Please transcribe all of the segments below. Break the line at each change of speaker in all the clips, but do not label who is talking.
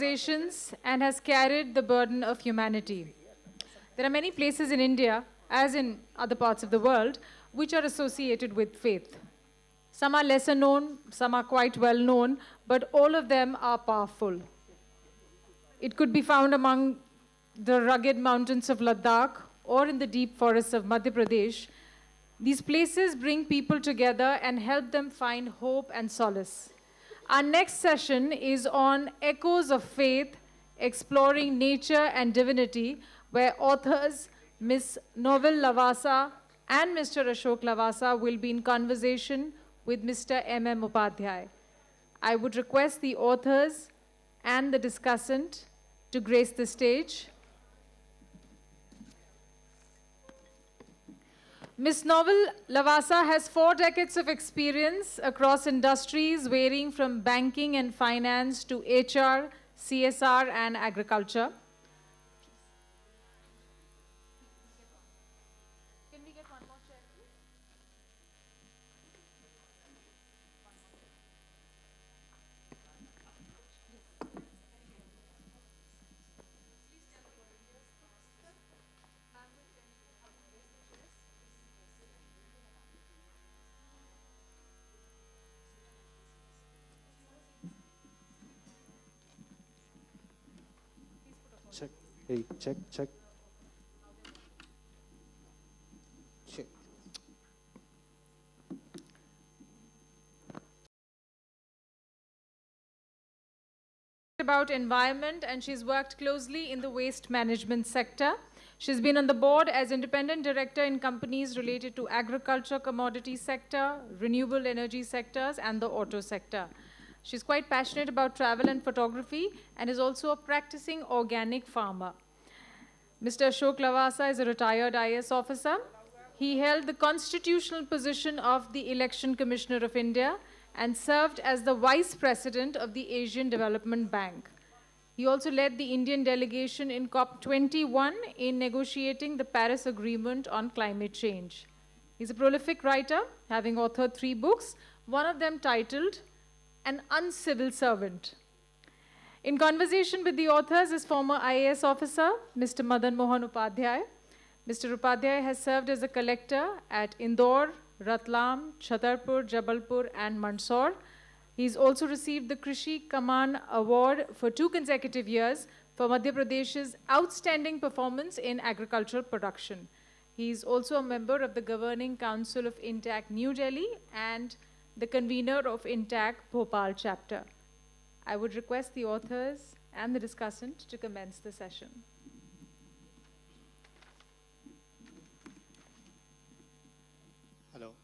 And has carried the burden of humanity. There are many places in India, as in other parts of the world, which are associated with faith. Some are lesser known, some are quite well known, but all of them are powerful. It could be found among the rugged mountains of Ladakh or in the deep forests of Madhya Pradesh. These places bring people together and help them find hope and solace. Our next session is on Echoes of Faith, Exploring Nature and Divinity, where authors Ms. Novel Lavasa and Mr. Ashok Lavasa will be in conversation with Mr. M M Upadhyay. I would request the authors and the discussant to grace the stage. Ms. Novel Lavasa has 4 decades of experience across industries varying from banking and finance to HR, CSR, and agriculture. Can we get one more chair, please?
Check. Hey, check, check. Check.
About environment, and she's worked closely in the waste management sector. She's been on the board as independent director in companies related to agriculture, commodity sector, renewable energy sectors, and the auto sector. She's quite passionate about travel and photography and is also a practicing organic farmer. Mr. Ashok Lavasa is a retired IAS officer. He held the constitutional position of the Election Commissioner of India and served as the Vice President of the Asian Development Bank. He also led the Indian delegation in COP21 in negotiating the Paris Agreement on climate change. He's a prolific writer, having authored 3 books, one of them titled An Uncivil Servant. In conversation with the authors is former IAS officer, Mr. Madan Mohan Upadhyay. Mr. Upadhyay has served as a collector at Indore, Ratlam, Chhatarpur, Jabalpur, and Mandsaur. He's also received the Krishi Kaman Award for 2 consecutive years for Madhya Pradesh's outstanding performance in agricultural production. He's also a member of the Governing Council of INTAC New Delhi and the convener of INTAC Bhopal chapter. I would request the authors and the discussant to commence the session.
Hello.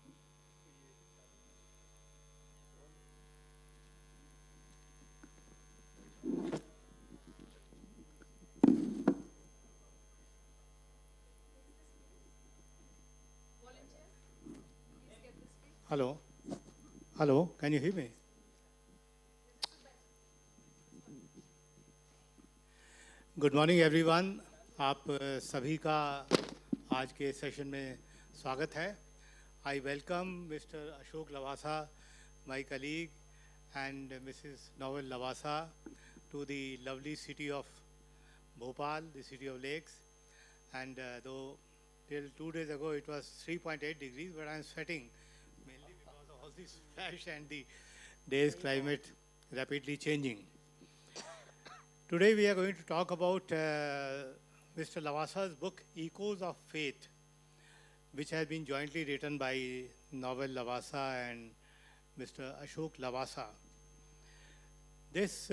Hello. Hello. Can you hear me? Good morning everyone. आप सभी का आज के session में स्वागत है. I welcome mister Ashok Lavasa, my colleague, and Mrs novel Lavasa to the lovely city of Bhopal, the city of lakes. And though till 2 days ago it was 3.8 degrees, but I am sweating mainly because of all this flash and the day's climate rapidly changing. Today we are going to talk about Mr. Lavasa's book, Echoes of Faith, which has been jointly written by Novel Lavasa and Mr. Ashok Lavasa. This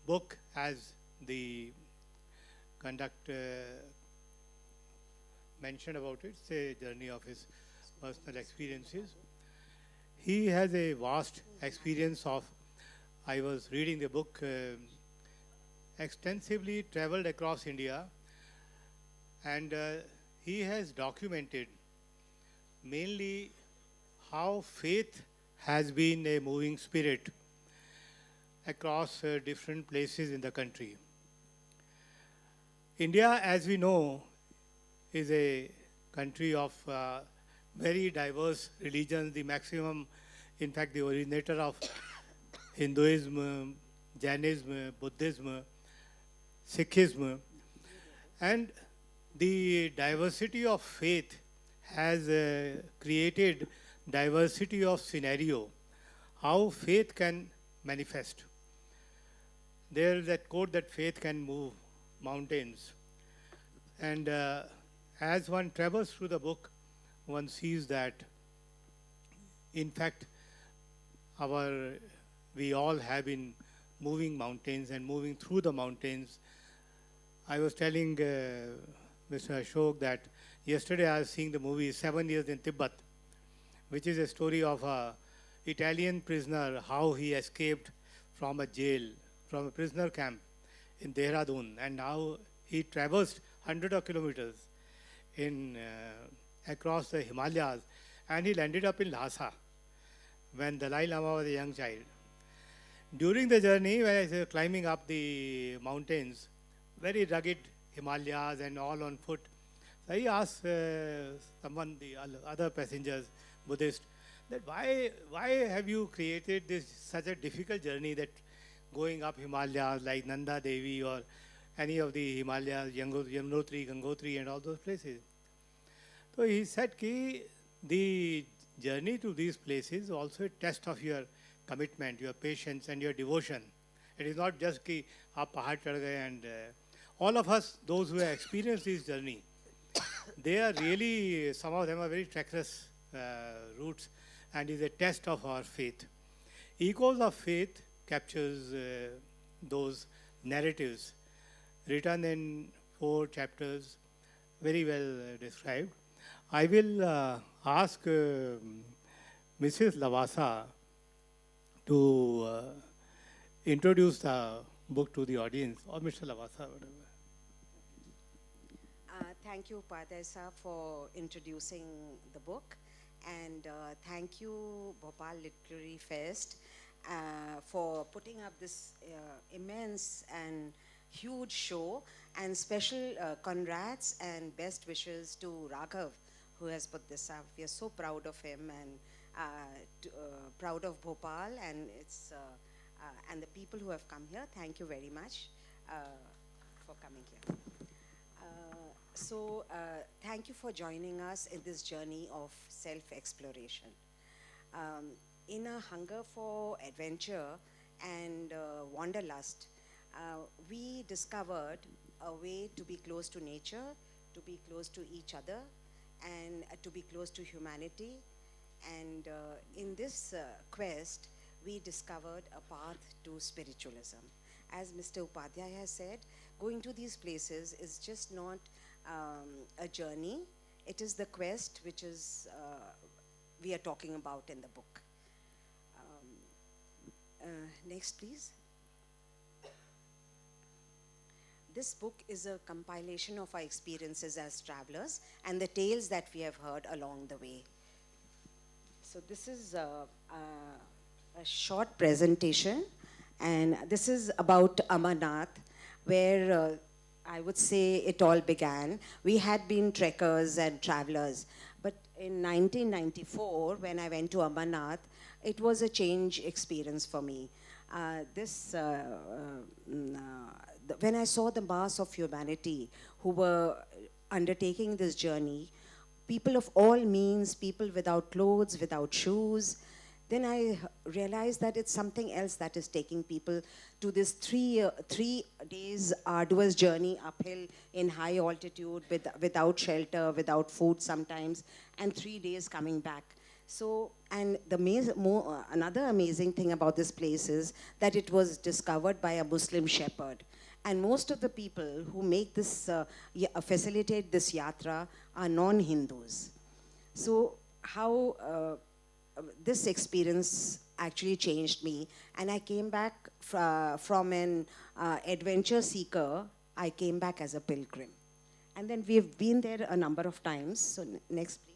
book, as the conduct mentioned about it, it's a journey of his personal experiences. He has a vast experience of, I was reading the book, extensively traveled across India, and he has documented mainly how faith has been a moving spirit across different places in the country. India, as we know, is a country of very diverse religions. The maximum, in fact, the originator of Hinduism, Jainism, Buddhism, Sikhism, and the diversity of faith has created diversity of scenario, how faith can manifest. There is that quote that faith can move mountains. And as one travels through the book, one sees that, in fact, we all have been moving mountains and moving through the mountains. I was telling Mr. Ashok that yesterday I was seeing the movie 7 Years in Tibet, which is a story of an Italian prisoner, how he escaped from a jail, from a prisoner camp in Dehradun, and how he traversed hundreds of kilometers across the Himalayas, and he landed up in Lhasa when Dalai Lama was a young child. During the journey, when I was climbing up the mountains, very rugged Himalayas and all on foot, so I asked someone, the other passengers, Buddhist, that why have you created such a difficult journey, that going up Himalayas like Nanda Devi or any of the Himalayas, Yamunotri, Gangotri and all those places. So he said that the journey to these places is also a test of your commitment, your patience and your devotion. It is not just that aap pahad chadh gaye, and all of us, those who have experienced this journey, they are really, some of them are very treacherous routes, and is a test of our faith. Echoes of Faith captures those narratives written in 4 chapters, very well described. I will ask Mrs. Lavasa to introduce the book to the audience, or Mr. Lavasa, whatever.
Thank you, Upadhyay sir, for introducing the book. And thank you, Bhopal Literary Fest, for putting up this immense and huge show. And special congrats and best wishes to Raghav, who has put this up. We are so proud of him, and proud of Bhopal and and the people who have come here. Thank you very much for coming here. Thank you for joining us in this journey of self-exploration. In a hunger for adventure and wanderlust, we discovered a way to be close to nature, to be close to each other, and to be close to humanity. And in this quest, we discovered a path to spiritualism. As Mr. Upadhyay has said, going to these places is just not a journey. It is the quest which is we are talking about in the book. Next, please. This book is a compilation of our experiences as travelers and the tales that we have heard along the way. So this is a short presentation, and this is about Amarnath, where I would say it all began. We had been trekkers and travelers, but in 1994, when I went to Amarnath, it was a change experience for me. When I saw the mass of humanity who were undertaking this journey, people of all means, people without clothes, without shoes, then I realized that it's something else that is taking people to this 3 days arduous journey uphill in high altitude, without shelter, without food sometimes, and 3 days coming back. So, and another amazing thing about this place is that it was discovered by a Muslim shepherd. And most of the people who make this, facilitate this yatra are non-Hindus. So how this experience actually changed me, and I came back from an adventure seeker, I came back as a pilgrim. And then we've been there a number of times. So next, please.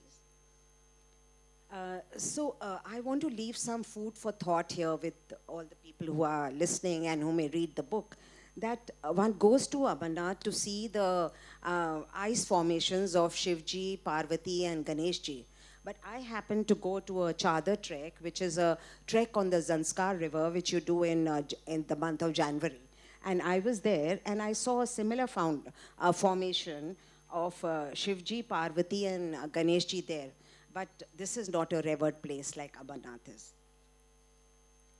I want to leave some food for thought here with all the people who are listening and who may read the book, that one goes to Amarnath to see the ice formations of Shivji, Parvati and Ganeshji. But I happened to go to a Chadar trek, which is a trek on the Zanskar River, which you do in the month of January. And I was there, and I saw a similar formation of Shivji, Parvati, and Ganeshji there. But this is not a revered place like Amarnath is.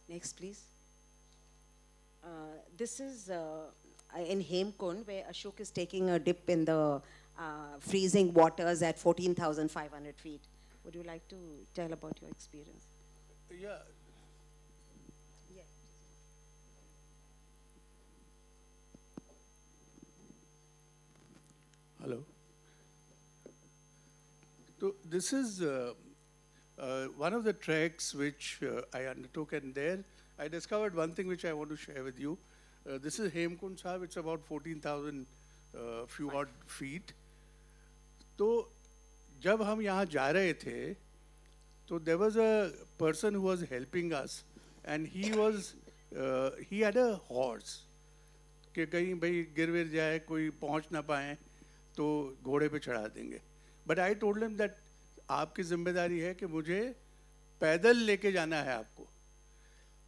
Next, please. This is in Hemkund, where Ashok is taking a dip in the freezing waters at 14,500 feet. Would you like to tell about your experience?
Yeah.
Yeah.
Hello. So this is one of the treks which I undertook, and there I discovered one thing which I want to share with you. This is Hemkund Sahib. It's about 14,000 few odd feet. तो जब हम यहाँ जा रहे थे, तो there was a person who was helping us, and he had a horse. कि कहीं भाई गिर विर जाए, कोई पहुँच ना पाए, तो घोड़े पे चढ़ा देंगे. But I told him that आपकी जिम्मेदारी है कि मुझे पैदल लेके जाना है आपको.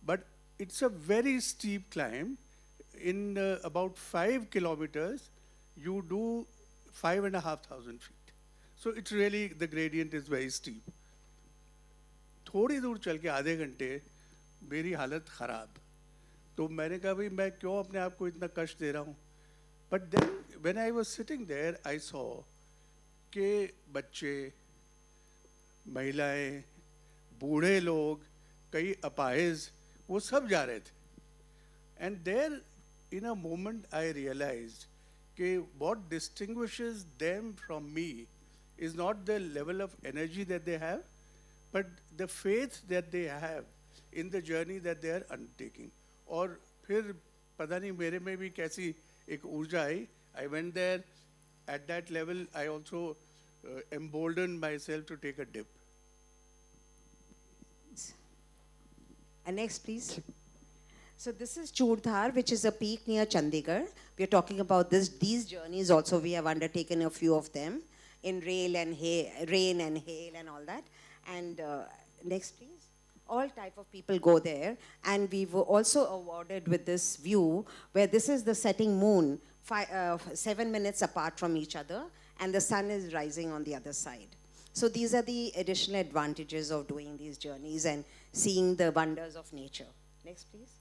But it's a very steep climb. In about 5 kilometers, you do 5,500 feet. So it's really, the gradient is very steep. थोड़ी दूर चल के आधे घंटे मेरी हालत ख़राब. तो मैंने कहा भाई मैं क्यों अपने आप को इतना कष्ट दे रहा हूँ. But then when I was sitting there, I saw कि बच्चे, महिलाएं, बूढ़े लोग, कई अपाहिज, वो सब जा रहे थे. And there, in a moment, I realized कि what distinguishes them from me is not the level of energy that they have, but the faith that they have in the journey that they are undertaking. और फिर पता नहीं मेरे में भी कैसी एक ऊर्जा आई. I went there. At that level, I also emboldened myself to take a dip.
And next, please. So this is Churdhar, which is a peak near Chandigarh. We are talking about these journeys also. We have undertaken a few of them in rain and hail and all that. And next, please. All type of people go there. And we were also awarded with this view, where this is the setting moon, 7 minutes apart from each other, and the sun is rising on the other side. So these are the additional advantages of doing these journeys and seeing the wonders of nature. Next, please.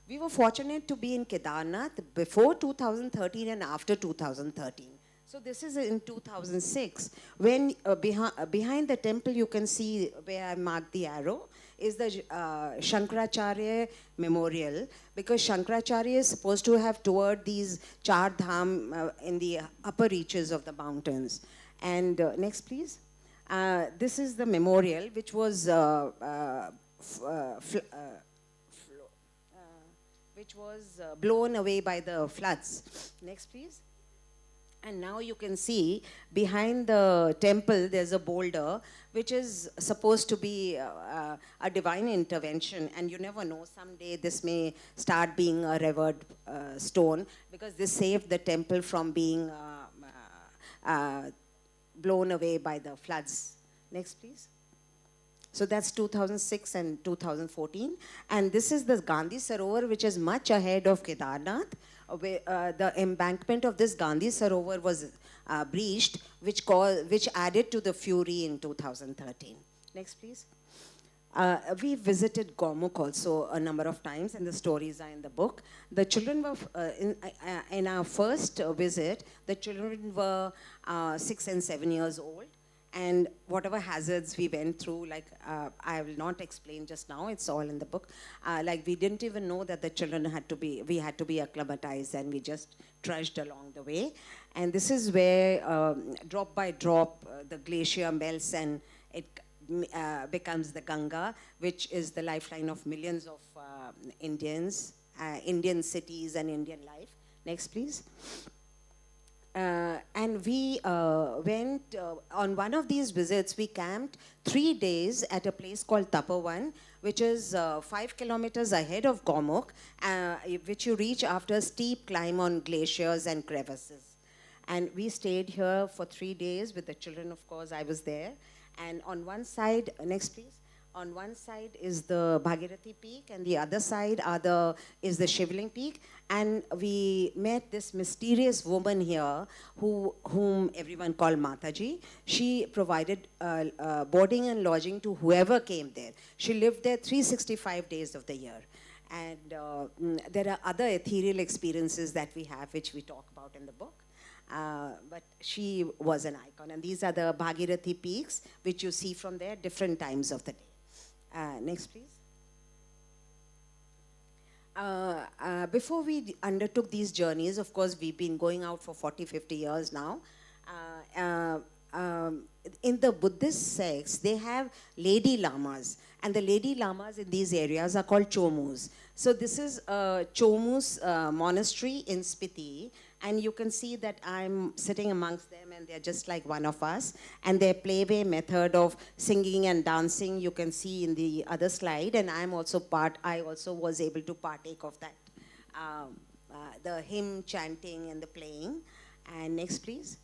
We were fortunate to be in Kedarnath before 2013 and after 2013. So this is in 2006, when behind the temple you can see where I marked the arrow is the Shankaracharya Memorial, because Shankaracharya is supposed to have toured these Char Dham in the upper reaches of the mountains. And next, please. This is the memorial, which was blown away by the floods. Next, please. And now you can see behind the temple there's a boulder which is supposed to be a divine intervention, and you never know, someday this may start being a revered stone, because this saved the temple from being blown away by the floods. Next, please. So that's 2006 and 2014. And this is the Gandhi Sarovar, which is much ahead of Kedarnath. The embankment of this Gandhi Sarovar was breached, which added to the fury in 2013. Next, please. We visited Gomukh also a number of times, and the stories are in the book. The children were, in our first visit, the children were 6 and 7 years old. And whatever hazards we went through, like I will not explain just now, it's all in the book. Like we didn't even know that the children we had to be acclimatized, and we just trudged along the way. And this is where drop by drop the glacier melts and it becomes the Ganga, which is the lifeline of millions of Indians, Indian cities and Indian life. Next, please. And we went, on one of these visits, we camped 3 days at a place called Tapovan, which is 5 kilometers ahead of Gomukh, which you reach after a steep climb on glaciers and crevices. And we stayed here for 3 days with the children, of course, I was there. And on one side, next please. On one side is the Bhagirathi Peak, and the other side is the Shivling Peak. And we met this mysterious woman here, whom everyone called Mataji. She provided boarding and lodging to whoever came there. She lived there 365 days of the year. And there are other ethereal experiences that we have, which we talk about in the book. But she was an icon. And these are the Bhagirathi peaks, which you see from there, different times of the day. Next, please. Before we undertook these journeys, of course, we've been going out for 40, 50 years now. In the Buddhist sects, they have lady lamas. And the lady lamas in these areas are called chomus. So this is a chomus monastery in Spiti. And you can see that I'm sitting amongst them, and they're just like one of us. And their playway method of singing and dancing, you can see in the other slide. And I also was able to partake of that. The hymn chanting and the playing. And next, please.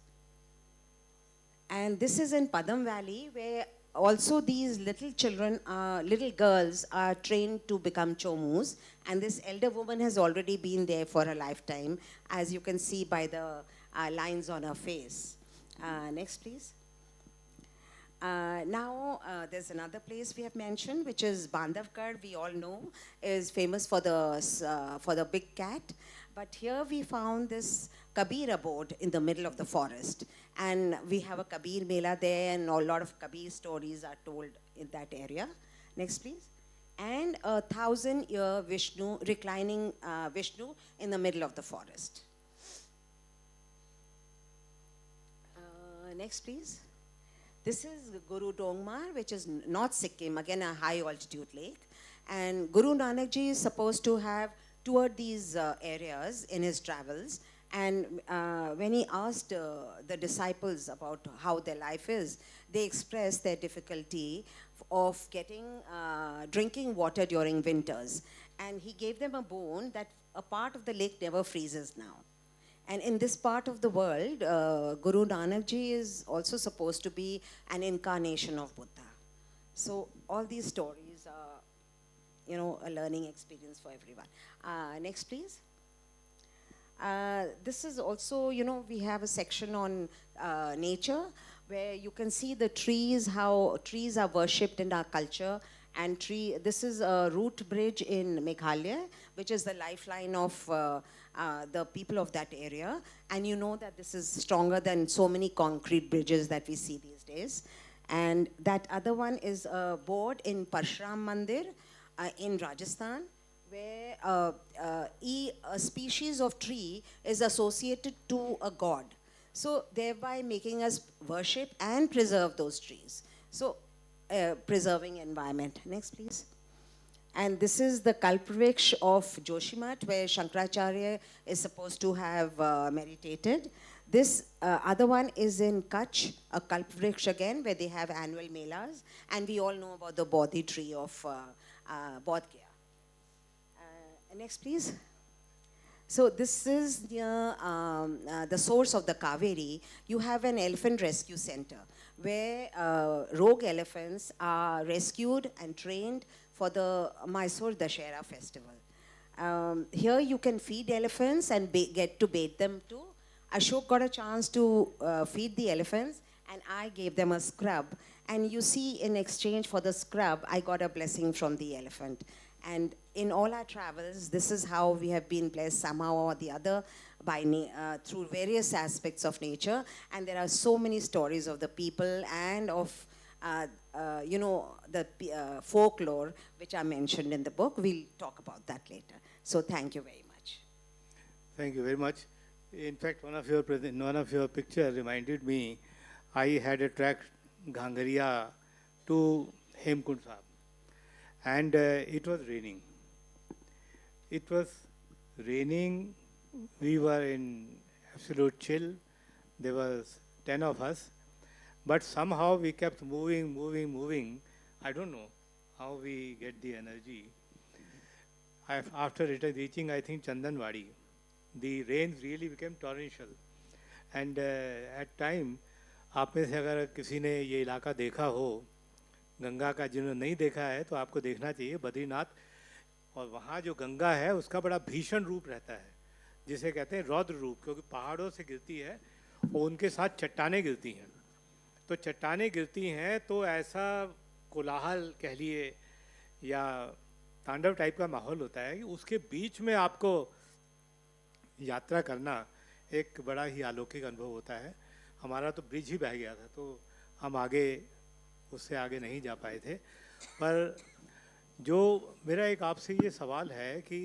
And this is in Padam Valley, where also these little children, little girls are trained to become chomus. And this elder woman has already been there for a lifetime, as you can see by the lines on her face. Next, please. Now, there's another place we have mentioned, which is Bandhavgarh. We all know is famous for the big cat. But here we found this Kabir abode in the middle of the forest. And we have a Kabir Mela there, and a lot of Kabir stories are told in that area. Next, please. And a 1,000-year Vishnu, reclining Vishnu in the middle of the forest. Next, please. This is Guru Dongmar, which is North Sikkim, again a high altitude lake. And Guru Nanak Ji is supposed to have toured these areas in his travels. And when he asked the disciples about how their life is, they expressed their difficulty of drinking water during winters. And he gave them a boon that a part of the lake never freezes now. And in this part of the world, Guru Nanak Ji is also supposed to be an incarnation of Buddha. So all these stories are, a learning experience for everyone. Next, please. This is also, we have a section on nature, where you can see the trees, how trees are worshipped in our culture. And this is a root bridge in Meghalaya, which is the lifeline of the people of that area. And you know that this is stronger than so many concrete bridges that we see these days. And that other one is a board in Parshuram Mandir in Rajasthan, where a species of tree is associated to a god. So thereby making us worship and preserve those trees. So preserving environment. Next, please. And this is the Kalpavriksha of Joshimath, where Shankaracharya is supposed to have meditated. This other one is in Kutch, a Kalpavriksha again, where they have annual melas. And we all know about the Bodhi tree of Bodh Gaya. Next, please. So this is near the source of the Kaveri. You have an elephant rescue center where rogue elephants are rescued and trained for the Mysore Dashera festival. Here you can feed elephants and get to bathe them too. Ashok got a chance to feed the elephants, and I gave them a scrub. And you see, in exchange for the scrub, I got a blessing from the elephant. And in all our travels, this is how we have been blessed somehow or the other by through various aspects of nature. And there are so many stories of the people and of, the folklore which are mentioned in the book. We'll talk about that later. So thank you very much.
Thank you very much. In fact, one of your picture reminded me, I had a track Ghangaria to Hemkund Sahib. And it was raining. It was raining. We were in absolute chill. There was 10 of us. But somehow we kept moving. I don't know how we get the energy. After reaching, I think, Chandanwadi, the rains really became torrential. And at time, आप में से अगर किसी ने ये इलाका देखा हो गंगा का, जिन्होंने नहीं देखा है तो आपको देखना चाहिए बद्रीनाथ। और वहाँ जो गंगा है उसका बड़ा भीषण रूप रहता है, जिसे कहते हैं रौद्र रूप, क्योंकि पहाड़ों से गिरती है और उनके साथ चट्टानें गिरती हैं। तो चट्टानें गिरती हैं तो ऐसा कोलाहल कह लिए या तांडव टाइप का माहौल होता है कि उसके बीच में आपको यात्रा करना एक बड़ा ही अलौकिक अनुभव होता है। हमारा तो ब्रिज ही बह गया था, तो हम आगे उससे आगे नहीं जा पाए थे। पर जो मेरा एक आपसे ये सवाल है कि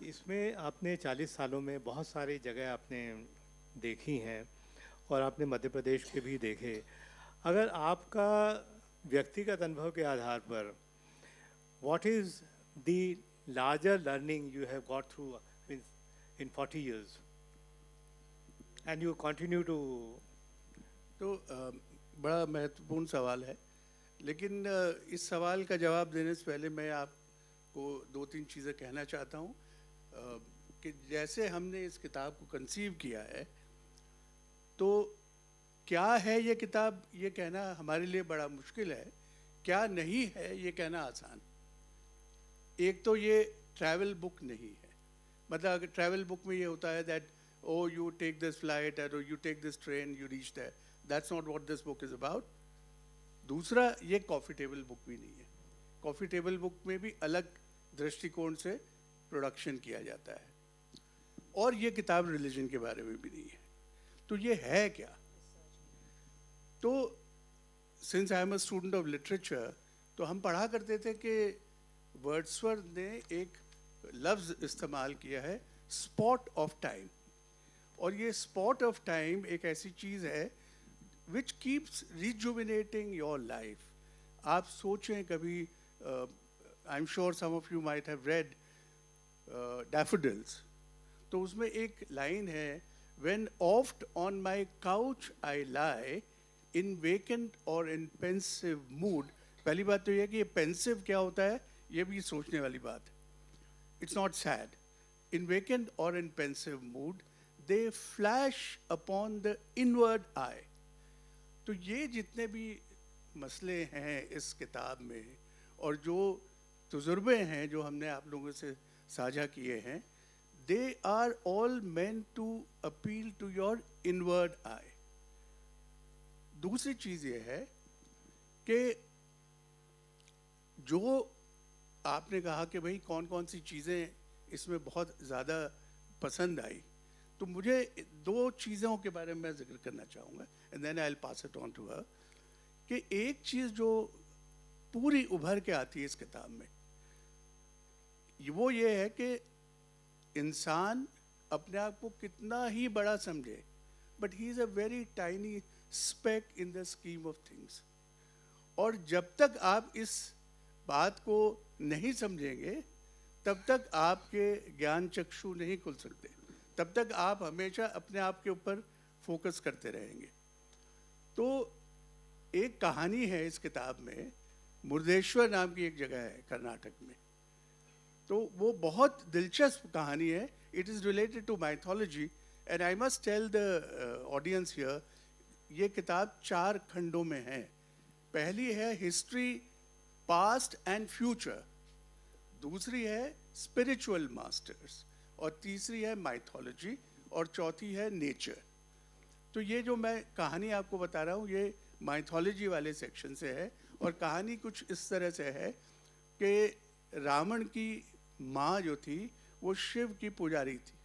इसमें आपने 40 सालों में बहुत सारी जगह आपने देखी हैं और आपने मध्य प्रदेश के भी देखे। अगर आपका व्यक्तिगत अनुभव के आधार पर what is the larger learning you have got through in 40 years and you continue to?
तो बड़ा महत्वपूर्ण सवाल है, लेकिन इस सवाल का जवाब देने से पहले मैं आपको दो तीन चीज़ें कहना चाहता हूँ कि जैसे हमने इस किताब को कंसीव किया है, तो क्या है ये किताब, ये कहना हमारे लिए बड़ा मुश्किल है। क्या नहीं है ये कहना आसान। एक तो ये ट्रैवल बुक नहीं है, मतलब अगर ट्रैवल बुक में ये होता है that oh you take this flight और you take this train, you reach that, that's not what this book is about. दूसरा, ये कॉफ़ी टेबल बुक भी नहीं है। कॉफ़ी टेबल बुक में भी अलग दृष्टिकोण से प्रोडक्शन किया जाता है, और ये किताब रिलीजन के बारे में भी नहीं है। तो ये है क्या? तो since I am a student of literature, तो हम पढ़ा करते थे कि वर्ड्सवर्थ ने एक लफ्ज़ इस्तेमाल किया है, स्पॉट ऑफ टाइम। और ये स्पॉट ऑफ टाइम एक ऐसी चीज़ है which keeps rejuvenating your life. आप सोचें कभी, I am sure some of you might have read daffodils, तो उसमें एक लाइन है, when oft on my couch I lie in vacant और इन पेंसिव मूड। पहली बात तो यह कि ये पेंसिव क्या होता है, ये भी सोचने वाली बात है। It's not sad. In vacant और in pensive mood they flash upon the inward eye. तो ये जितने भी मसले हैं इस किताब में और जो तजुर्बे हैं जो हमने आप लोगों से साझा किए हैं, they are all meant to appeal to your inward eye. दूसरी चीज़ ये है कि जो आपने कहा कि भाई कौन कौन सी चीज़ें इसमें बहुत ज़्यादा पसंद आई, तो मुझे दो चीज़ों के बारे में मैं जिक्र करना चाहूँगा, and then I will pass it on to her. कि एक चीज़ जो पूरी उभर के आती है इस किताब में, वो ये है कि इंसान अपने आप को कितना ही बड़ा समझे, but he is a very tiny spec in the scheme of things. और जब तक आप इस बात को नहीं समझेंगे, तब तक आपके ज्ञान चक्षु नहीं खुल सकते, तब तक आप हमेशा अपने आप के ऊपर फोकस करते रहेंगे। तो एक कहानी है इस किताब में, मुर्देश्वर नाम की एक जगह है कर्नाटक में। तो वो बहुत दिलचस्प कहानी है। It is related to mythology, and I must tell the audience here, ये किताब 4 खंडों में है। पहली है हिस्ट्री, पास्ट एंड फ्यूचर, दूसरी है स्पिरिचुअल मास्टर्स, और तीसरी है माइथोलॉजी, और चौथी है नेचर। तो ये जो मैं कहानी आपको बता रहा हूँ, ये माइथोलॉजी वाले सेक्शन से है। और कहानी कुछ इस तरह से है कि रावण की माँ जो थी वो शिव की पुजारी थी,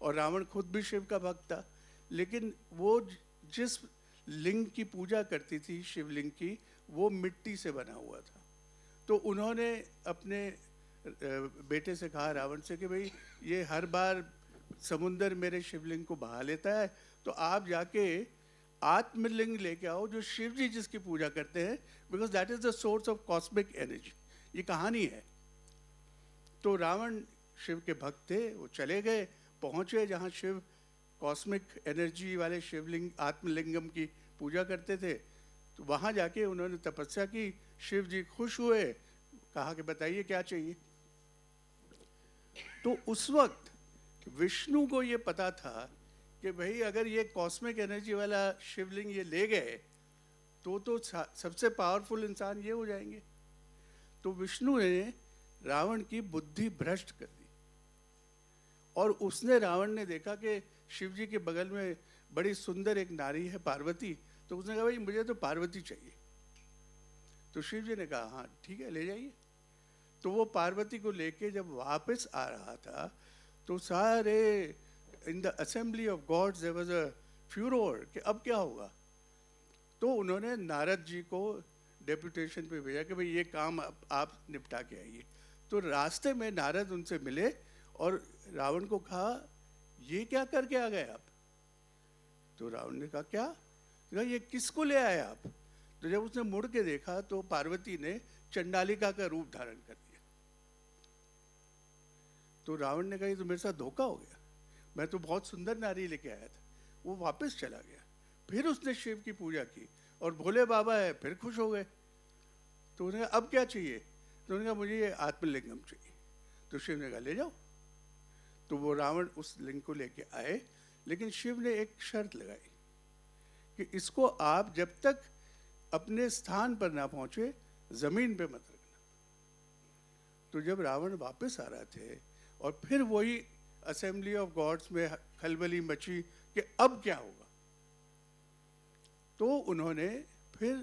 और रावण खुद भी शिव का भक्त था, लेकिन वो जिस लिंग की पूजा करती थी, शिवलिंग की, वो मिट्टी से बना हुआ था। तो उन्होंने अपने बेटे से कहा, रावण से, कि भाई ये हर बार समुंदर मेरे शिवलिंग को बहा लेता है, तो आप जाके आत्मलिंग लेके आओ जो शिव जी जिसकी पूजा करते हैं, because that is the source of cosmic energy. ये कहानी है। तो रावण शिव के भक्त थे, वो चले गए, पहुँचे जहाँ शिव कॉस्मिक एनर्जी वाले शिवलिंग आत्मलिंगम की पूजा करते थे। तो वहाँ जाके उन्होंने तपस्या की, शिव जी खुश हुए, कहा कि बताइए क्या चाहिए। तो उस वक्त विष्णु को ये पता था कि भाई अगर ये कॉस्मिक एनर्जी वाला शिवलिंग ये ले गए तो सबसे पावरफुल इंसान ये हो जाएंगे। तो विष्णु ने रावण की बुद्धि भ्रष्ट कर दी और उसने रावण ने देखा कि शिव जी के बगल में बड़ी सुंदर एक नारी है पार्वती, तो उसने कहा भाई मुझे तो पार्वती चाहिए। तो शिव जी ने कहा हाँ ठीक है ले जाइए। तो वो पार्वती को लेके जब वापस आ रहा था तो सारे in the assembly of gods there was a furore कि अब क्या होगा। तो उन्होंने नारद जी को डेपुटेशन पे भेजा कि भाई ये काम आप निपटा के आइए। तो रास्ते में नारद उनसे मिले और रावण को कहा ये क्या करके आ गए आप। तो रावण ने कहा क्या, कहा ये किसको ले आए आप। तो जब उसने मुड़ के देखा तो पार्वती ने चंडालिका का रूप धारण कर दिया। तो रावण ने कहा ये तो मेरे साथ धोखा हो गया, मैं तो बहुत सुंदर नारी लेके आया था। वो वापस चला गया। फिर उसने शिव की पूजा की और भोले बाबा है फिर खुश हो गए। तो उन्होंने कहा अब क्या चाहिए। तो उन्होंने कहा मुझे ये आत्मलिंगम चाहिए। तो शिव ने कहा ले जाओ। तो वो रावण उस लिंग को लेके आए, लेकिन शिव ने एक शर्त लगाई कि इसको आप जब तक अपने स्थान पर ना पहुंचे जमीन पे मत रखना। तो जब रावण वापस आ रहे थे और फिर वही असेंबली ऑफ गॉड्स में खलबली मची कि अब क्या होगा, तो उन्होंने फिर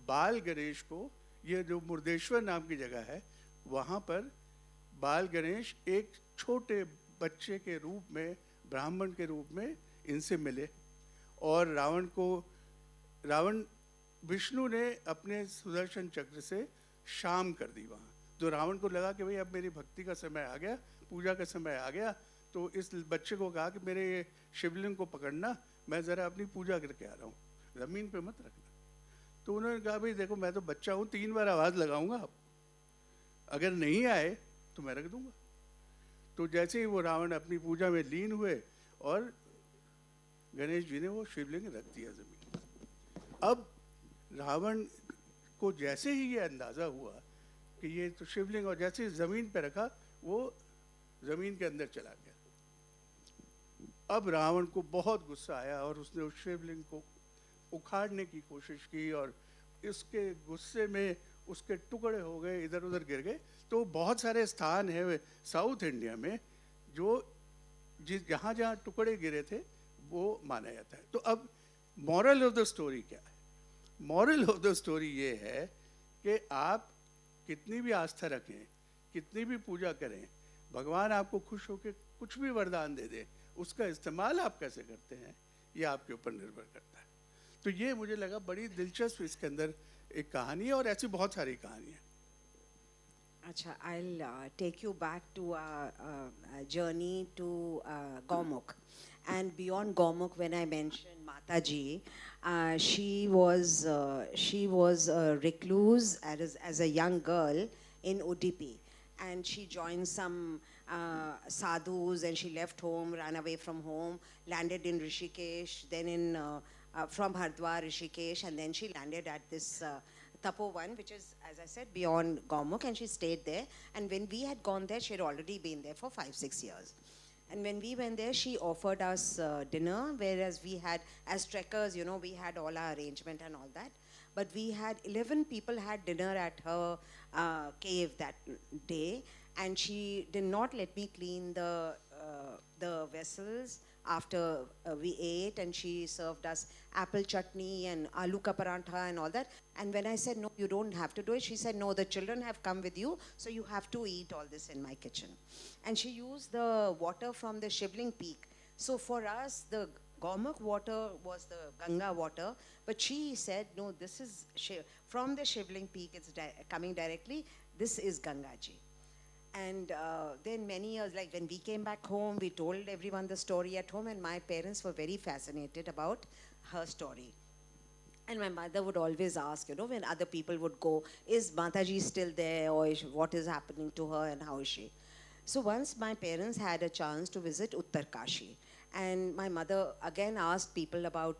बाल गणेश को, ये जो मुर्देश्वर नाम की जगह है वहाँ पर बाल गणेश एक छोटे बच्चे के रूप में, ब्राह्मण के रूप में इनसे मिले और रावण विष्णु ने अपने सुदर्शन चक्र से शाम कर दी वहाँ। तो रावण को लगा कि भाई अब मेरी भक्ति का समय आ गया, पूजा का समय आ गया। तो इस बच्चे को कहा कि मेरे ये शिवलिंग को पकड़ना, मैं ज़रा अपनी पूजा करके आ रहा हूँ, ज़मीन पे मत रखना। तो उन्होंने कहा भाई देखो मैं तो बच्चा हूँ, 3 बार आवाज़ लगाऊंगा, आप अगर नहीं आए तो मैं रख दूंगा। तो जैसे ही वो रावण अपनी पूजा में लीन हुए और गणेश जी ने वो शिवलिंग रख दिया ज़मीन। अब रावण को जैसे ही ये अंदाज़ा हुआ कि ये तो शिवलिंग, और जैसे ही ज़मीन पे रखा वो ज़मीन के अंदर चला गया। अब रावण को बहुत गुस्सा आया और उसने उस शिवलिंग को उखाड़ने की कोशिश की और इसके गुस्से में उसके टुकड़े हो गए, इधर उधर गिर गए। तो बहुत सारे स्थान है साउथ इंडिया में जो जहाँ जहाँ टुकड़े गिरे थे वो माना जाता है। तो अब मॉरल ऑफ द स्टोरी क्या है। मॉरल ऑफ द स्टोरी ये है कि आप कितनी भी आस्था रखें, कितनी भी पूजा करें, भगवान आपको खुश होकर कुछ भी वरदान दे दे, उसका इस्तेमाल आप कैसे करते हैं ये आपके ऊपर निर्भर करता है। तो ये मुझे लगा बड़ी दिलचस्प इसके अंदर एक कहानी है और ऐसी बहुत सारी कहानी है।
Acha, I'll take you back to a journey to Gomukh. And beyond Gomukh, when I mentioned Mataji, she was a recluse as a young girl in Udupi. And she joined some sadhus and she left home, ran away from home, landed in Rishikesh, then from Hardwar, Rishikesh, and then she landed at this Tapovan, which is, as I said, beyond Gomukh, and she stayed there. And when we had gone there, she had already been there for 5-6 years. And when we went there, she offered us dinner, whereas we had, as trekkers, you know, we had all our arrangement and all that. But we had 11 people had dinner at her cave that day, and she did not let me clean the vessels after we ate, and she served us apple chutney and aloo ka parantha and all that. And when I said, no, you don't have to do it, she said, no, the children have come with you, so you have to eat all this in my kitchen. And she used the water from the Shivling peak. So for us, the Gomukh water was the Ganga water, but she said, no, this is from the Shivling peak, it's coming directly, this is Gangaji. And then many years, like when we came back home, we told everyone the story at home, and my parents were very fascinated about her story. And my mother would always ask, you know, when other people would go, is Mataji still there, or what is happening to her and how is she? So once my parents had a chance to visit Uttarkashi, and my mother again asked people about,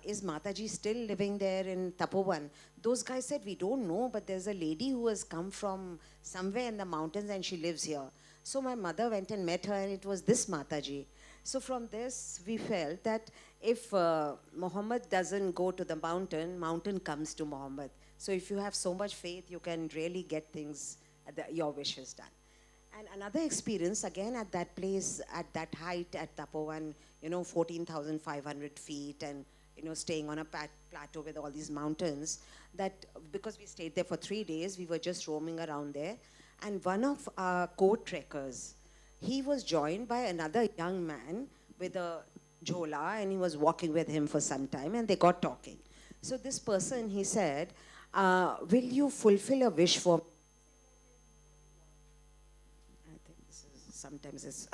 is Mataji still living there in Tapovan? Those guys said, we don't know, but there's a lady who has come from somewhere in the mountains and she lives here. So my mother went and met her, and it was this Mataji. So from this, we felt that if Muhammad doesn't go to the mountain, mountain comes to Muhammad. So if you have so much faith, you can really get things, your wishes done. And another experience, again at that place, at that height, at Tapovan, 14,500 feet, and, staying on a plateau with all these mountains, that because we stayed there for 3 days, we were just roaming around there. And one of our co-trekkers, he was joined by another young man with a jhola, and he was walking with him for some time, and they got talking. So this person, he said, will you fulfill a wish for me? I think this is, sometimes it's,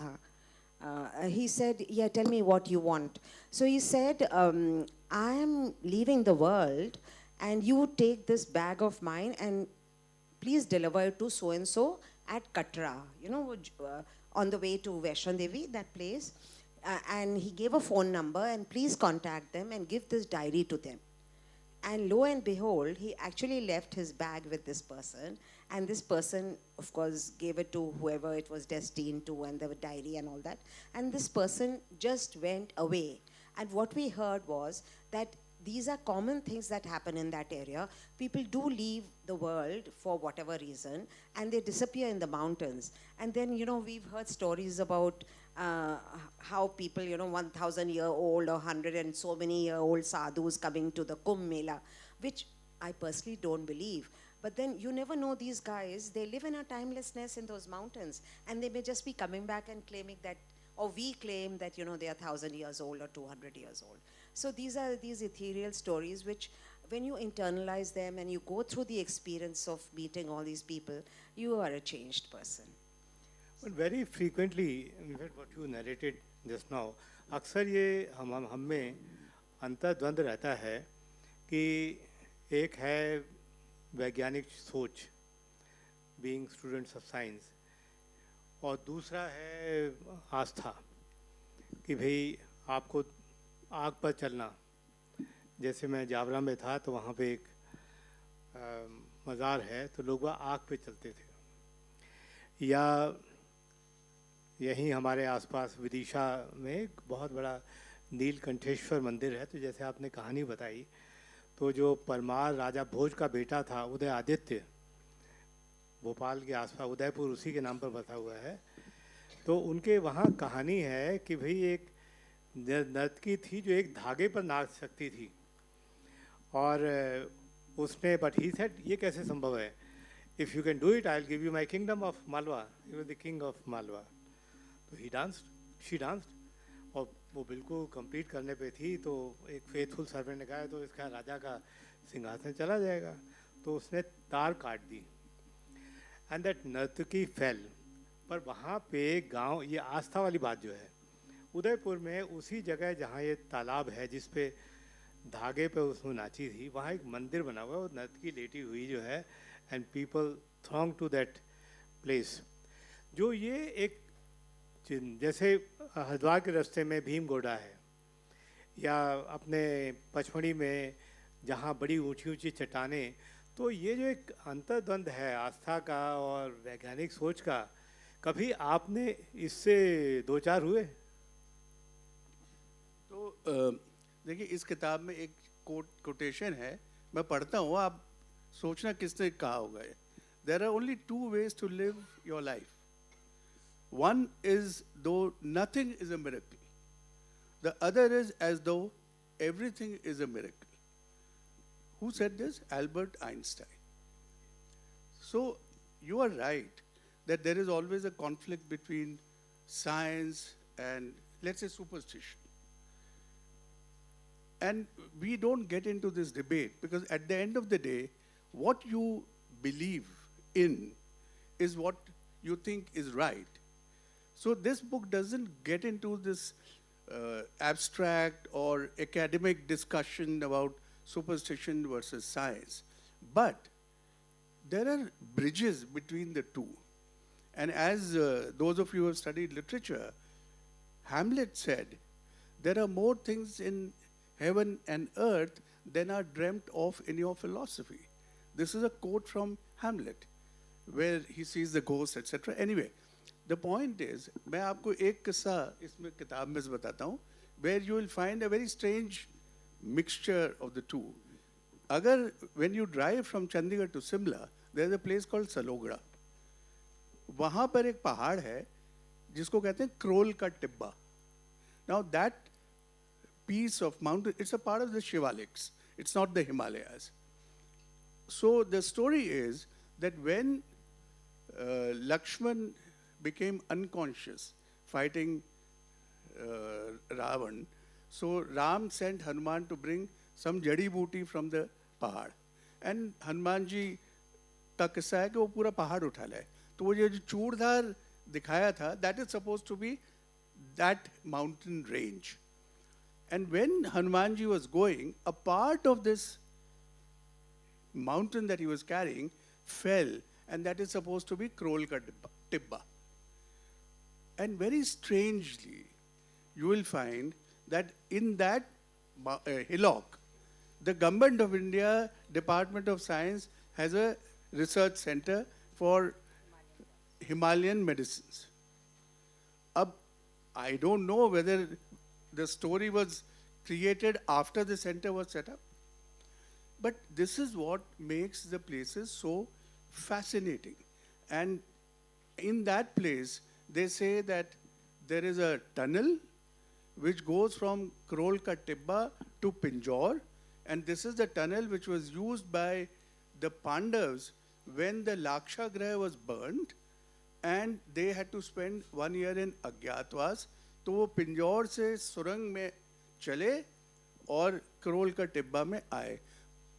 he said, yeah, tell me what you want. So he said, I am leaving the world, and you take this bag of mine and please deliver it to so-and-so at Katra, on the way to Vaishno Devi, that place. And he gave a phone number, and please contact them and give this diary to them. And lo and behold, he actually left his bag with this person. And this person, of course, gave it to whoever it was destined to, and the diary and all that. And this person just went away. And what we heard was that these are common things that happen in that area. People do leave the world for whatever reason, and they disappear in the mountains. And then, we've heard stories about how people, 1,000-year-old or 100 and so many year old sadhus coming to the Kumbh Mela, which I personally don't believe. But then you never know, these guys, they live in a timelessness in those mountains, and they may just be coming back and claiming that, or we claim that, they are 1,000 years old or 200 years old. So these are these ethereal stories which, when you internalize them and you go through the experience of meeting all these people, you are a changed person.
But very frequently, in fact, what you narrated just now, अक्सर ये हम में अंतर्द्वंद रहता है कि एक है वैज्ञानिक सोच, being students of science, और दूसरा है आस्था कि भाई आपको आग पर चलना. जैसे मैं जावरा में था तो वहाँ पे एक मज़ार है, तो लोग वहाँ आग पे चलते थे. या यहीं हमारे आसपास विदिशा में एक बहुत बड़ा नीलकंठेश्वर मंदिर है. तो जैसे आपने कहानी बताई, तो जो परमार राजा भोज का बेटा था उदय आदित्य, भोपाल के आसपास उदयपुर उसी के नाम पर बसा हुआ है. तो उनके वहाँ कहानी है कि भाई एक नर्तकी थी जो एक धागे पर नाच सकती थी, और उसने, बट ही सेड ये कैसे संभव है, if you can do it I will give you my kingdom of Malwa, you are the king of Malwa. तो ही डांस्ड, शी डांस्ड, और वो बिल्कुल कंप्लीट करने पे थी. तो एक फेथफुल सर्वेंट ने कहा तो इसका राजा का सिंहासन चला जाएगा. तो उसने तार काट दी, एंड दैट नर्तकी फेल. पर वहाँ पे गांव, ये आस्था वाली बात जो है, उदयपुर में उसी जगह जहाँ ये तालाब है जिस पे धागे पे उसमें नाची थी, वहाँ एक मंदिर बना हुआ है, और नर्तकी लेटी हुई जो है, and people throng to that place. जो ये एक जैसे हरिद्वार के रास्ते में भीम गोड़ा है, या अपने पचमढ़ी में जहाँ बड़ी ऊंची ऊंची चट्टानें, तो ये जो एक अंतर्द्वंद है आस्था का और वैज्ञानिक सोच का, कभी आपने इससे दो चार हुए?
तो देखिए, इस किताब में एक कोटेशन है, मैं पढ़ता हूँ, आप सोचना किसने कहा होगा. There are only two ways to live your life. One is though nothing is a miracle. The other is as though everything is a miracle. Who said this? Albert Einstein. So you are right that there is always a conflict between science and, let's say, superstition. And we don't get into this debate because at the end of the day, what you believe in is what you think is right. So this book doesn't get into this abstract or academic discussion about superstition versus science. But there are bridges between the two. And as those of you who have studied literature, Hamlet said, there are more things in heaven and earth than are dreamt of in your philosophy. This is a quote from Hamlet, where he sees the ghost, etc. Anyway, The point is, मैं आपको एक किस्सा इसमें किताब में से बताता हूँ, where you will find a very strange mixture of the two. अगर when you drive from Chandigarh to Simla, there is a place called Salogra. वहाँ पर एक पहाड़ है जिसको कहते हैं क्रोल का Tibba. Now that piece of mountain, it's a part of the Shivaliks. It's not the Himalayas. So the story is that when Lakshman became unconscious fighting Ravan, so Ram sent Hanuman to bring some jadi booty from the pahad. And Hanuman ji का किस्सा है कि वो पूरा पहाड़ उठा लाए. तो वो जो चूड़धार दिखाया था, that is supposed to be that mountain range. And when Hanumanji was going, a part of this mountain that he was carrying fell, and that is supposed to be Krol ka Tibba. And very strangely, you will find that in that hillock, the Government of India Department of Science has a research center for Himalayan medicines. I don't know whether the story was created after the center was set up, but this is what makes the places so fascinating. And in that place, they say that there is a tunnel which goes from Krol ka Tibba to Pinjore, and this is the tunnel which was used by the Pandavas when the Lakshagraha was burnt, and they had to spend 1 year in Agyatwas. तो वो पिंजौर से सुरंग में चले और crawl का टिब्बा में आए.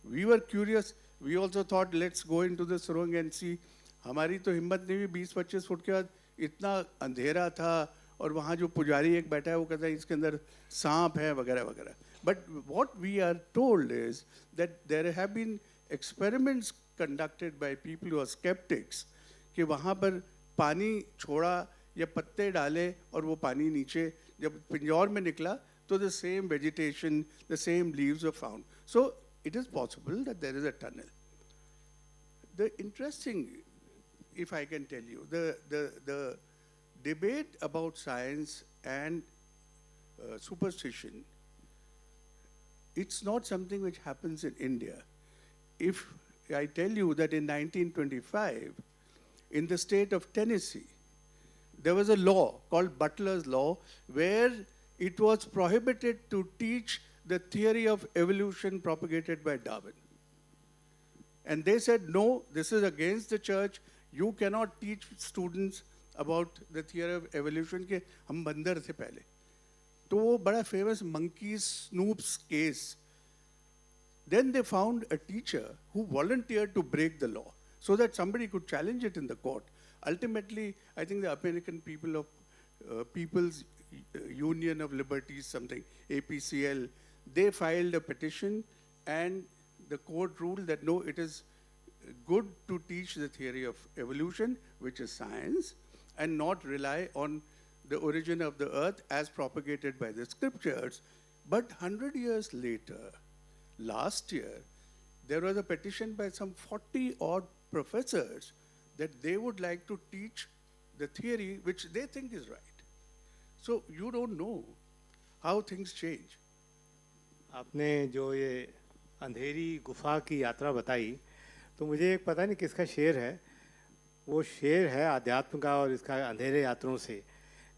We were curious. We also thought, let's go into the surang and see. हमारी तो हिम्मत नहीं हुई. 20-25 फुट के बाद इतना अंधेरा था और वहाँ जो पुजारी एक बैठा है वो कहता है इसके अंदर सांप है वगैरह वगैरह. But what we are told is that there have been experiments conducted by people who are skeptics कि वहाँ पर पानी छोड़ा या पत्ते डाले और वो पानी नीचे जब पिंजौर में निकला तो the same vegetation, the same leaves were found. So it is possible that there is a tunnel. The interesting, if I can tell you, the debate about science and superstition, it's not something which happens in India. If I tell you that in 1925, in the state of Tennessee, there was a law called Butler's Law where it was prohibited to teach the theory of evolution propagated by Darwin. And they said, no, this is against the church. You cannot teach students about the theory of evolution के हम बंदर थे पहले. तो वो बड़ा famous monkey Snoop's case. Then they found a teacher who volunteered to break the law so that somebody could challenge it in the court. Ultimately, I think the American people of People's Union of Liberties, something, APCL, they filed a petition and the court ruled that no, it is good to teach the theory of evolution, which is science, and not rely on the origin of the earth as propagated by the scriptures. But 100 years later, last year, there was a petition by some 40 odd professors that they would like to teach the theory which they think is right. So you don't know how things change.
आपने जो ये अंधेरी गुफा की यात्रा बताई तो मुझे एक पता नहीं किसका शेर है. वो शेर है आध्यात्म का और इसका अंधेरे यात्रों से.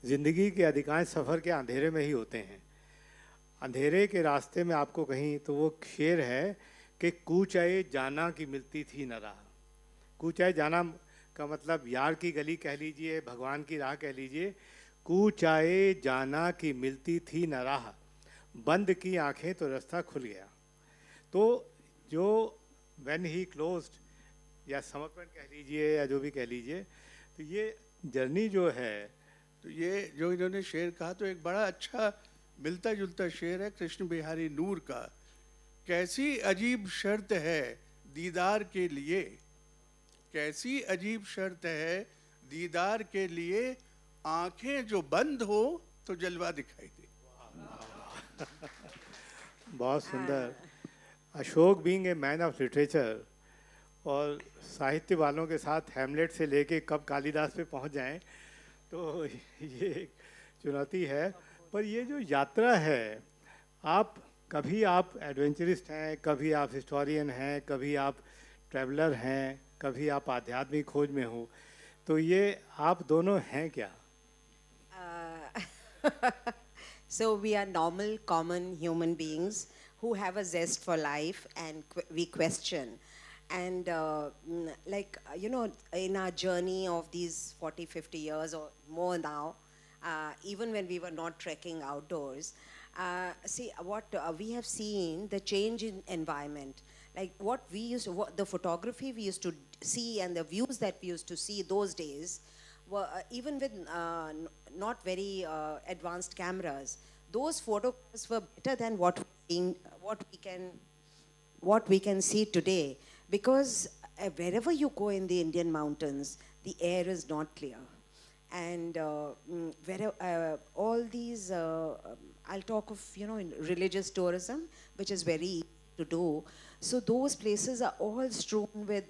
ज़िंदगी के अधिकांश सफ़र के अंधेरे में ही होते हैं. अंधेरे के रास्ते में आपको कहीं तो वो शेर है कि कूचाए जाना की मिलती थी न राह. कूचाए जाना का मतलब यार की गली कह लीजिए, भगवान की राह कह लीजिए. कूचाए जाना की मिलती थी न राह, बंद की आंखें तो रास्ता खुल गया. तो जो व्हेन ही क्लोज्ड या समर्पण कह लीजिए या जो भी कह लीजिए, तो ये जर्नी जो है,
तो ये जो इन्होंने शेर कहा तो एक बड़ा अच्छा मिलता जुलता शेर है कृष्ण बिहारी नूर का. कैसी अजीब शर्त है दीदार के लिए, कैसी अजीब शर्त है दीदार के लिए, आंखें जो बंद हो तो जलवा दिखाई दे.
बहुत सुंदर. Ashok being a man of literature और साहित्य वालों के साथ हैमलेट से लेके कब कालिदास पे पहुंच जाएं, तो ये एक चुनौती है, पर ये जो यात्रा है, कभी आप एडवेंचरिस्ट हैं, कभी आप हिस्टोरियन हैं, कभी आप ट्रैवलर हैं, कभी आप आध्यात्मिक खोज में हो, तो ये आप दोनों हैं क्या?
So we are normal, common human beings who have a zest for life, and we question. And in our journey of these 40, 50 years or more now, even when we were not trekking outdoors, see what we have seen, the change in environment. Like the photography we used to see and the views that we used to see those days, were even with not very advanced cameras, those photographs were better than what we can see today, because wherever you go in the Indian mountains, the air is not clear, and all these I'll talk of in religious tourism, which is very easy to do. So those places are all strewn with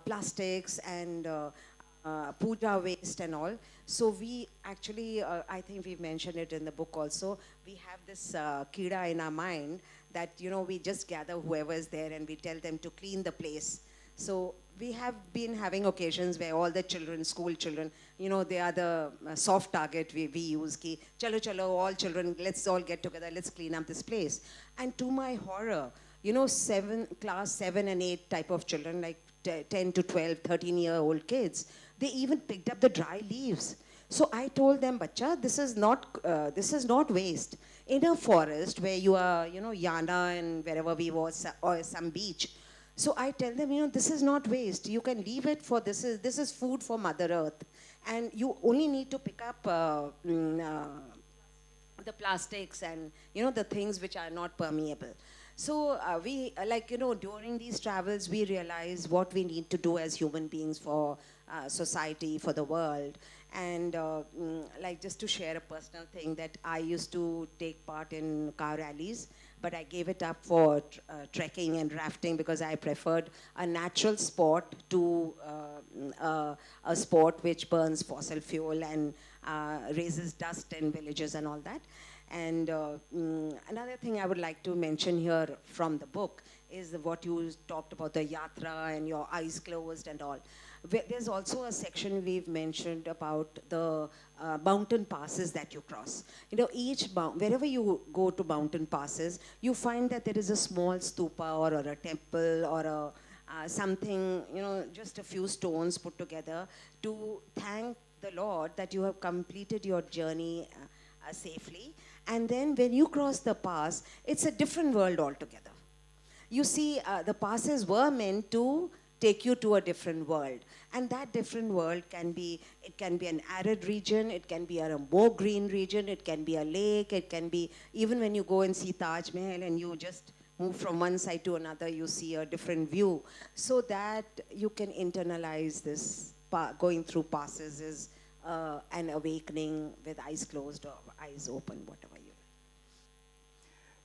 plastics and puja waste and all. So we actually, I think we've mentioned it in the book also, we have this kida in our mind that, we just gather whoever is there and we tell them to clean the place. So we have been having occasions where all the children, school children, they are the soft target we use. Ki, chalo, chalo, all children, let's all get together, let's clean up this place. And to my horror, class 7 and 8 type of children, like 10 to 12, 13-year-old kids, they even picked up the dry leaves. So I told them, bacha, this is not waste. In a forest where you are, Yana and wherever we was, or some beach. So I tell them, this is not waste. You can leave it for this is food for Mother Earth, and you only need to pick up the plastics and the things which are not permeable. So we during these travels we realize what we need to do as human beings for society, for the world. And just to share a personal thing, that I used to take part in car rallies, but I gave it up for trekking and rafting because I preferred a natural sport to a sport which burns fossil fuel and raises dust in villages and all that. And another thing I would like to mention here from the book is what you talked about, the yatra and your eyes closed and all. There's also a section we've mentioned about the mountain passes that you cross. Wherever you go to mountain passes, you find that there is a small stupa or a temple or something, just a few stones put together to thank the Lord that you have completed your journey safely. And then when you cross the pass, it's a different world altogether. You see, the passes were meant to take you to a different world. And that different world can be an arid region, it can be a more green region, it can be a lake, it can be, even when you go and see Taj Mahal and you just move from one side to another, you see a different view. So that you can internalize this, going through passes is an awakening with eyes closed or eyes open, whatever you.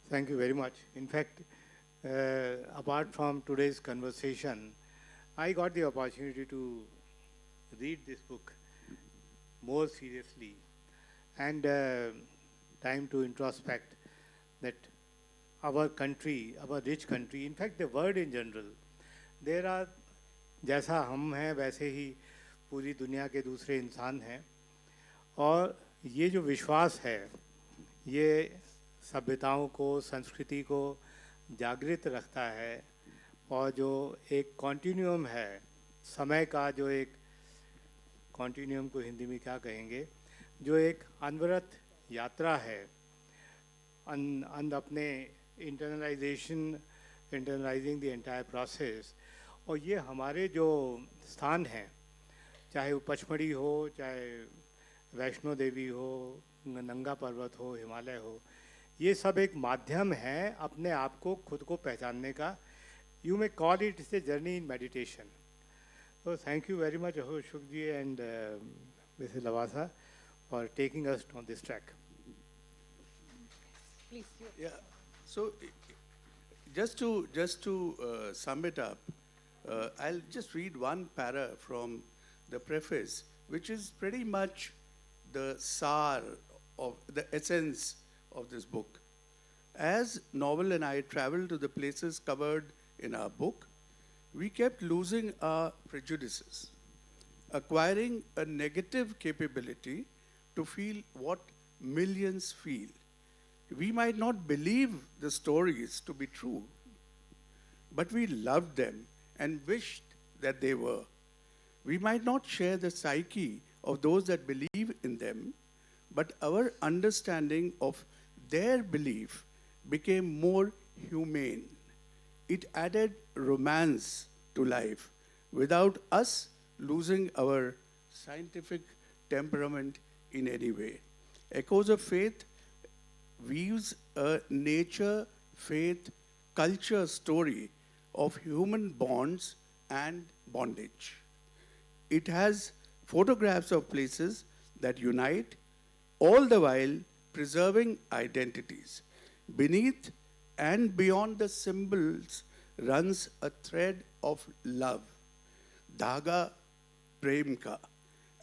Thank you very much. In fact, apart from today's conversation, I got the opportunity to read this book more seriously, and time to introspect that our country, our rich country, in fact the world in general, there are, जैसा हम हैं वैसे ही पूरी दुनिया के दूसरे इंसान हैं, और ये जो विश्वास है ये सभ्यताओं को, संस्कृति को जागृत रखता है, और जो एक कॉन्टिन्यूम है समय का, जो एक कॉन्टिन्यूम को हिंदी में क्या कहेंगे, जो एक अनवरत यात्रा है अपने इंटरनलाइजिंग द एंटायर प्रोसेस. और ये हमारे जो स्थान हैं, चाहे वो पचमढ़ी हो, चाहे वैष्णो देवी हो, नंगा पर्वत हो, हिमालय हो, ये सब एक माध्यम है अपने आप को, खुद को पहचानने का. You may call it a journey in meditation. So thank you very much, Ashok ji and Mrs. Lavasa, for taking us on this track.
Please.
Yeah. So just to sum it up, I'll just read one para from the preface, which is pretty much the sar of the essence of this book. As Novel and I traveled to the places covered in our book, we kept losing our prejudices, acquiring a negative capability to feel what millions feel. We might not believe the stories to be true, but we loved them and wished that they were. We might not share the psyche of those that believe in them, but our understanding of their belief became more humane. It added romance to life without us losing our scientific temperament in any way. Echoes of Faith weaves a nature, faith, culture story of human bonds and bondage. It has photographs of places that unite, all the while preserving identities. Beneath and beyond the symbols runs a thread of love, Dhaga Premka,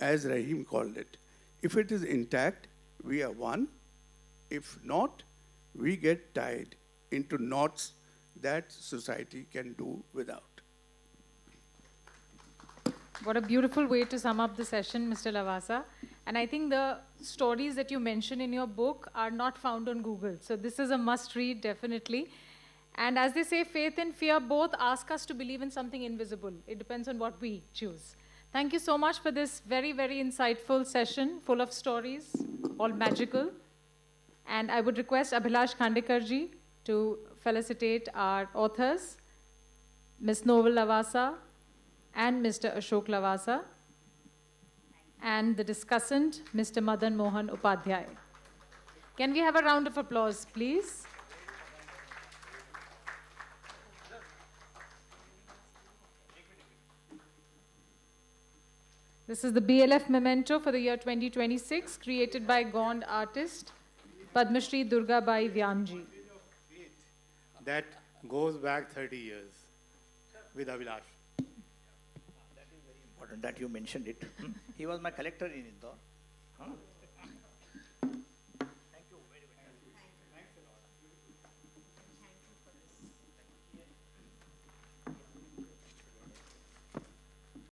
as Rahim called it. If it is intact, we are one. If not, we get tied into knots that society can do without.
What a beautiful way to sum up the session, Mr. Lavasa. And I think the stories that you mention in your book are not found on Google. So this is a must read, definitely. And as they say, faith and fear both ask us to believe in something invisible. It depends on what we choose. Thank you so much for this very, very insightful session, full of stories, all magical. And I would request Abhilash Khandekarji to felicitate our authors, Ms. Novel Lavasa and Mr. Ashok Lavasa, and the discussant, Mr. Madan Mohan Upadhyay. Can we have a round of applause, please? This is the BLF memento for the year 2026, created by Gond artist Padma Shri Durga Bai Vyanji.
That goes back 30 years with Abhilash.
Important that you mentioned it. He was my collector in Indore.